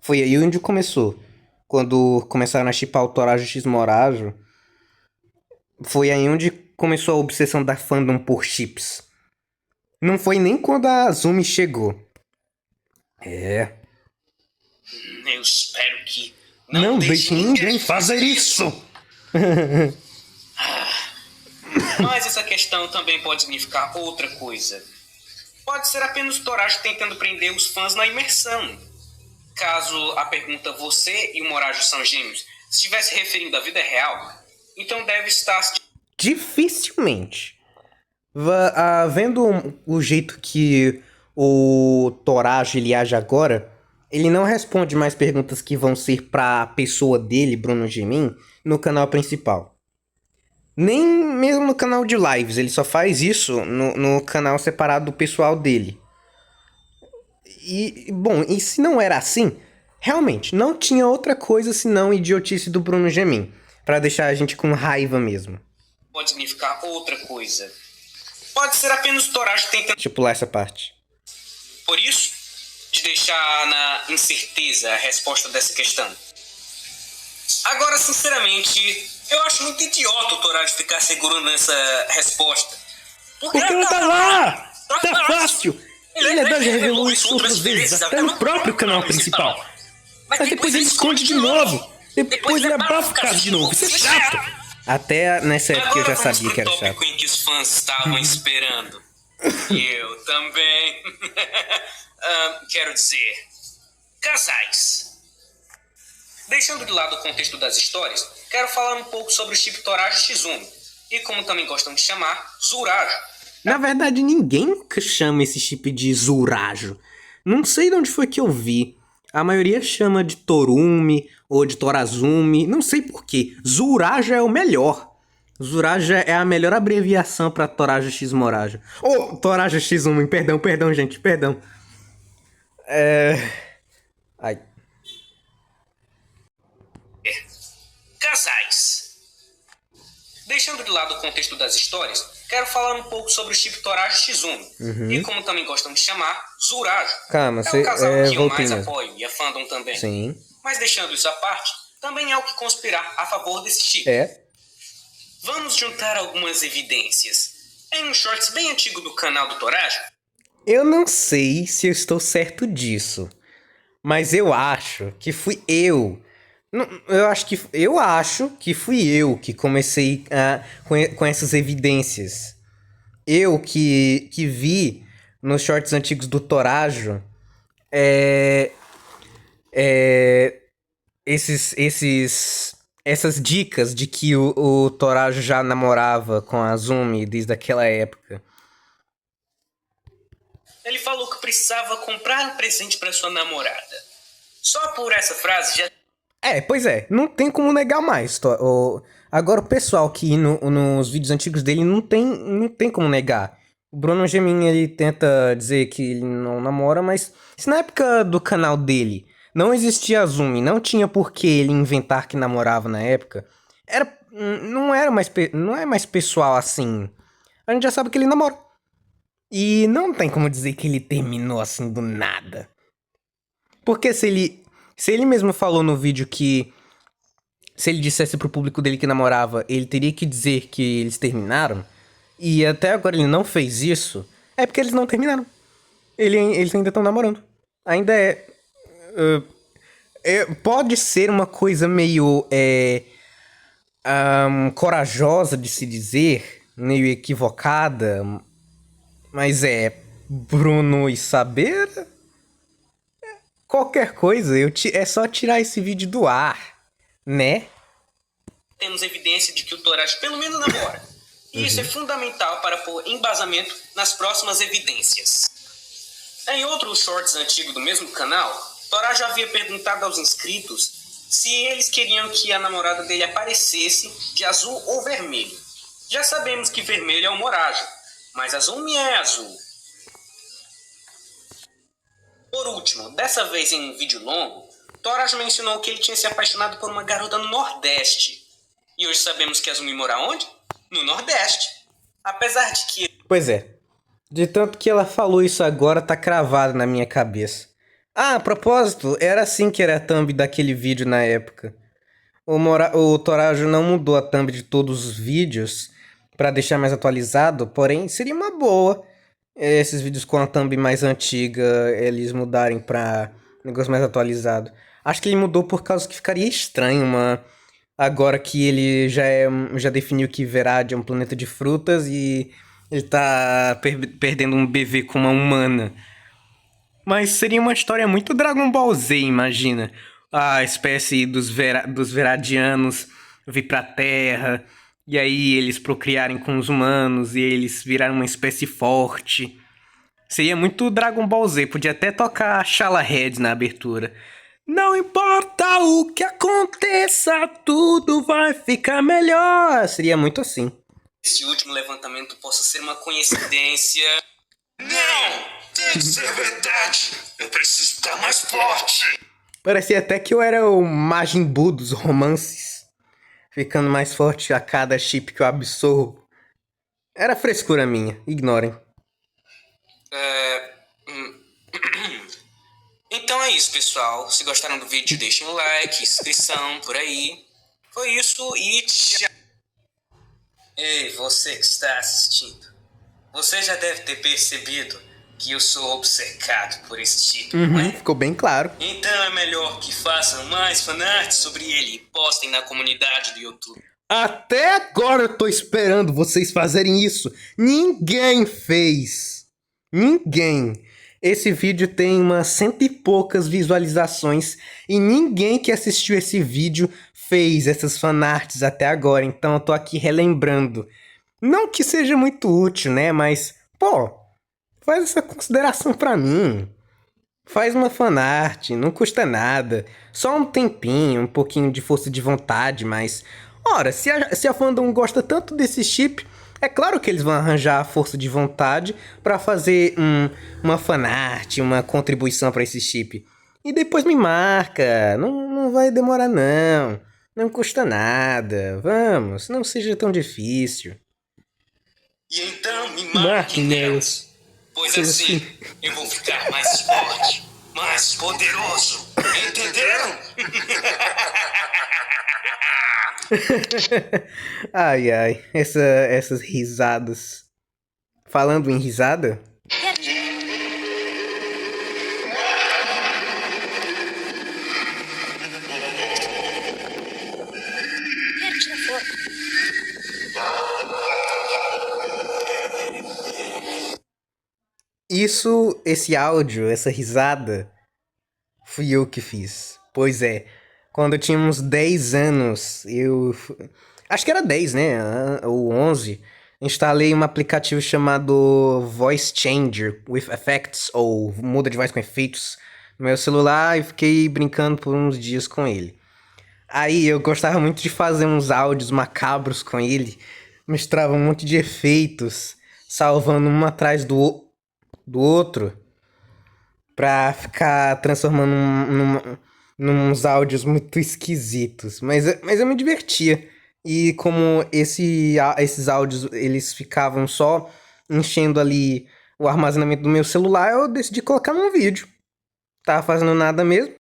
Foi aí onde começou. Quando começaram a chipar o Torajo X Morajo, foi aí onde começou a obsessão da fandom por chips. Não foi nem quando a Azumi chegou.
Eu espero que
não deixe ninguém fazer isso!
Mas essa questão também pode significar outra coisa. Pode ser apenas o Torajo tentando prender os fãs na imersão. Caso a pergunta você e o Morajo são gêmeos estivesse referindo à vida real, então deve estar...
Dificilmente. Vendo o jeito que o Torajo ele age agora, ele não responde mais perguntas que vão ser pra pessoa dele, Bruno Gemin, no canal principal. Nem mesmo no canal de lives, ele só faz isso no canal separado do pessoal dele. E se não era assim, realmente, não tinha outra coisa senão idiotice do Bruno Gemin, pra deixar a gente com raiva mesmo.
Pode significar outra coisa. Pode ser apenas o Torajo tentando...
Deixa eu pular essa parte.
Por isso, de deixar na incerteza a resposta dessa questão. Agora, sinceramente, eu acho muito idiota o Torajo ficar segurando essa resposta.
Porque ela tá lá! Tá fácil! Ele já revelou isso outras vezes, até no próprio canal principal. Mas depois ele esconde de novo. Depois ele abafa o caso de novo. Isso é chato! Até nessa época eu já sabia que era chato.
Agora vamos pro tópico em que os fãs estavam esperando. E eu também. Quero dizer, casais. Deixando de lado o contexto das histórias, quero falar um pouco sobre o chip Torajo X1, e como também gostam de chamar, Zurajo.
Na verdade, ninguém nunca chama esse chip de Zurajo. Não sei de onde foi que eu vi. A maioria chama de Torumi ou de Torazumi, não sei porquê. Zurajo é o melhor. Zurajo é a melhor abreviação pra Torajo X Morajo. Torajo X1, perdão, gente, perdão. Ai...
Casais. Deixando de lado o contexto das histórias, quero falar um pouco sobre o chip Torajo X1, e como também gostam de chamar, Zurajo.
Calma,
é o casal que eu mais
mesmo.
apoio, e a fandom também.
Sim.
Mas deixando isso à parte, também há o que conspirar a favor desse chip. Vamos juntar algumas evidências. Em um shorts bem antigo do canal do Torajo.
Eu não sei se eu estou certo disso, mas eu acho que fui eu. Eu acho que fui eu que comecei com essas evidências. eu que vi nos shorts antigos do Torajo, é, é, essas dicas de que o Torajo já namorava com a Azumi desde aquela época.
Ele falou que precisava comprar um presente para sua namorada. Só por essa frase já...
Pois é, não tem como negar mais. Agora o pessoal que nos vídeos antigos dele não tem como negar. O Bruno Gemin, ele tenta dizer que ele não namora, mas se na época do canal dele não existia Azumi, não tinha por que ele inventar que namorava na época, não é mais pessoal assim. A gente já sabe que ele namora. E não tem como dizer que ele terminou assim do nada. Porque se ele mesmo falou no vídeo que se ele dissesse pro público dele que namorava, ele teria que dizer que eles terminaram, e até agora ele não fez isso, é porque eles não terminaram. Eles ainda estão namorando. Ainda pode ser uma coisa meio corajosa de se dizer, meio equivocada, mas Bruno e saber? Qualquer coisa, é só tirar esse vídeo do ar, né?
Temos evidência de que o Torajo pelo menos namora. E isso é fundamental para pôr embasamento nas próximas evidências. Em outros shorts antigos do mesmo canal, Torajo havia perguntado aos inscritos se eles queriam que a namorada dele aparecesse de azul ou vermelho. Já sabemos que vermelho é o Morajo, mas Azumi é azul. Por último, dessa vez em um vídeo longo, Torajo mencionou que ele tinha se apaixonado por uma garota no Nordeste. E hoje sabemos que Azumi mora onde? No Nordeste. Apesar de que...
Pois é. De tanto que ela falou isso agora, tá cravado na minha cabeça. Ah, a propósito, era assim que era a thumb daquele vídeo na época. O Torajo não mudou a thumb de todos os vídeos pra deixar mais atualizado, porém seria uma boa esses vídeos com a thumb mais antiga, eles mudarem pra negócio mais atualizado. Acho que ele mudou por causa que ficaria estranho, agora que ele já definiu que Verad é um planeta de frutas e ele tá perdendo um bebê com uma humana. Mas seria uma história muito Dragon Ball Z, imagina. A espécie dos Veradianos vir pra Terra, e aí eles procriarem com os humanos, e eles virarem uma espécie forte. Seria muito Dragon Ball Z, podia até tocar Shala Head na abertura. Não importa o que aconteça, tudo vai ficar melhor. Seria muito assim.
Esse último levantamento possa ser uma coincidência... Não! Tem que ser verdade! Eu preciso estar mais forte!
Parecia até que eu era o Majin Buu dos romances, ficando mais forte a cada chip que eu absorvo. Era frescura minha, ignorem.
Então é isso, pessoal. Se gostaram do vídeo, deixem um like, inscrição por aí. Foi isso e tchau. Ei, você que está assistindo. Você já deve ter percebido que eu sou obcecado por esse tipo, não é?
Ficou bem claro.
Então é melhor que façam mais fanarts sobre ele e postem na comunidade do YouTube.
Até agora eu tô esperando vocês fazerem isso. Ninguém fez. Ninguém. Esse vídeo tem umas 100 e poucas visualizações e ninguém que assistiu esse vídeo fez essas fanarts até agora. Então eu tô aqui relembrando. Não que seja muito útil, né? Mas, faz essa consideração pra mim. Faz uma fanart, não custa nada. Só um tempinho, um pouquinho de força de vontade, mas... Ora, se a fandom gosta tanto desse chip, é claro que eles vão arranjar a força de vontade pra fazer uma fanart, uma contribuição pra esse chip. E depois me marca. Não vai demorar não. Não custa nada. Vamos, não seja tão difícil.
E então me marquem nelas. Pois assim, eu vou ficar mais forte, mais poderoso. Entenderam?
Ai, essas risadas. Falando em risada... Esse áudio, essa risada, fui eu que fiz. Pois é, quando eu tinha uns 10 anos, acho que era 10, né? Ou 11. Instalei um aplicativo chamado Voice Changer with Effects, ou muda de voz com efeitos, no meu celular e fiquei brincando por uns dias com ele. Aí eu gostava muito de fazer uns áudios macabros com ele, misturava um monte de efeitos, salvando um atrás do outro, pra ficar transformando nos áudios muito esquisitos. Mas eu me divertia. E como esses áudios eles ficavam só enchendo ali o armazenamento do meu celular, eu decidi colocar num vídeo. Tava fazendo nada mesmo.